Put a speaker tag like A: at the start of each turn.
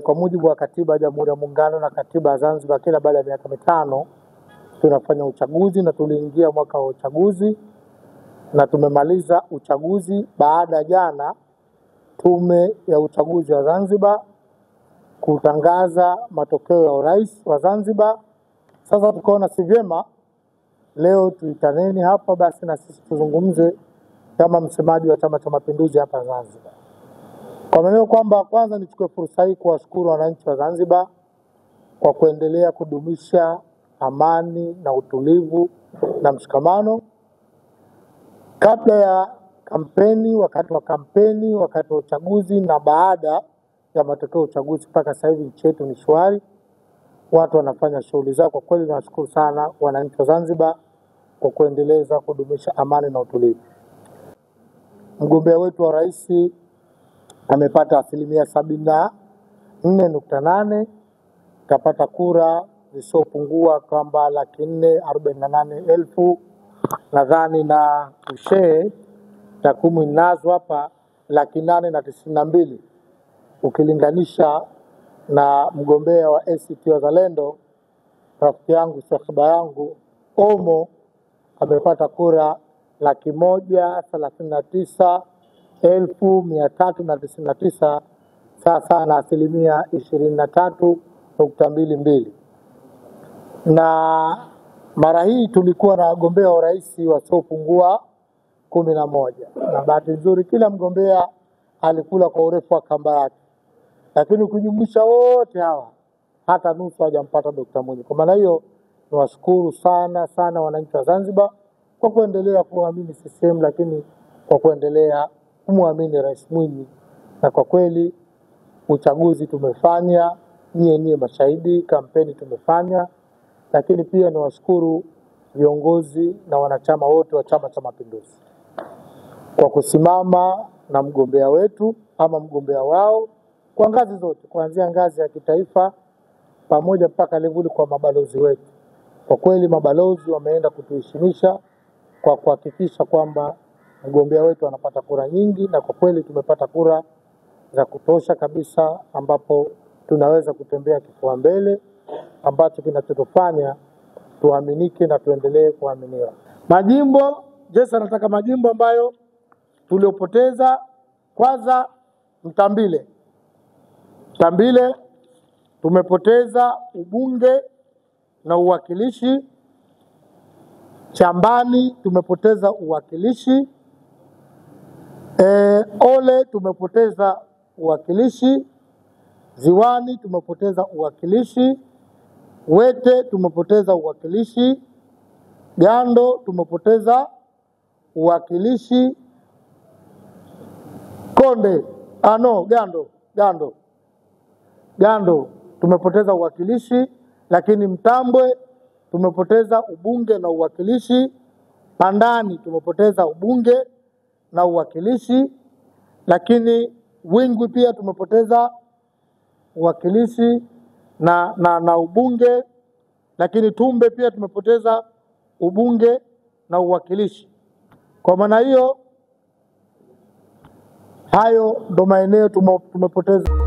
A: Kwa mujibu wa katiba ya Jamhuri ya Muungano na katiba ya Zanzibar, kila baada ya miaka mitano tunafanya uchaguzi, na tuliingia mwaka wa uchaguzi na tumemaliza uchaguzi baada jana Tume ya Uchaguzi wa Zanzibar kutangaza matokeo ya urais wa Zanzibar. Sasa tukaona si vyema leo tuitaneni hapa basi na sisi tuzungumze kama msemaji wa Chama cha Mapinduzi hapa Zanzibar. Kwa maana kwamba kwanza nichukue fursa hii kuwashukuru wananchi wa Zanzibar kwa kuendelea kudumisha amani na utulivu na mshikamano kabla ya kampeni, wakati wa kampeni, wakati wa uchaguzi na baada ya matokeo ya uchaguzi. Mpaka sasa hivi nchi yetu ni shwari, watu wanafanya shughuli zao. Kwa kweli nawashukuru sana wananchi wa Zanzibar kwa kuendeleza kudumisha amani na utulivu. Mgombea wetu wa rais amepata 74.8%, kapata kura zisizopungua kwamba 448,000 nadhani, na ushe takwimu inazo hapa 892,000 ukilinganisha na mgombea wa ACT Wazalendo rafiki yangu sahaba yangu Omo amepata kura 139,399, sasa na 23.22%. Na mara hii tulikuwa na wagombea wa urais wasiopungua 11, na bahati nzuri kila mgombea alikula kwa urefu wa kamba yake, lakini ukijumlisha wote hawa hata nusu hajampata Dr. Mwinyi. Kwa maana hiyo niwashukuru sana sana wananchi wa Zanzibar kwa kuendelea kuamini CCM, lakini kwa kuendelea kumwamini Rais Mwinyi. Na kwa kweli uchaguzi tumefanya, nyie mashahidi, kampeni tumefanya, lakini pia niwashukuru viongozi na wanachama wote wa Chama cha Mapinduzi kwa kusimama na mgombea wetu ama mgombea wao kwa ngazi zote, kuanzia ngazi ya kitaifa pamoja mpaka levuli kwa mabalozi wetu. Kwa kweli mabalozi wameenda kutuheshimisha kwa kuhakikisha kwamba mgombea wetu anapata kura nyingi, na kwa kweli tumepata kura za kutosha kabisa, ambapo tunaweza kutembea kifua mbele, ambacho kinachotufanya tuaminike na tuendelee kuaminiwa. Majimbo, Jesse anataka majimbo ambayo tuliopoteza. Kwanza Mtambile tumepoteza ubunge na uwakilishi. Chambani tumepoteza uwakilishi. Ole tumepoteza uwakilishi. Ziwani tumepoteza uwakilishi. Wete tumepoteza uwakilishi. Gando tumepoteza uwakilishi. Konde Gando tumepoteza uwakilishi, lakini Mtambwe tumepoteza ubunge na uwakilishi. Pandani tumepoteza ubunge na uwakilishi, lakini Wingwi pia tumepoteza uwakilishi na ubunge, lakini Tumbe pia tumepoteza ubunge na uwakilishi. Kwa maana hiyo hayo ndo maeneo tumepoteza.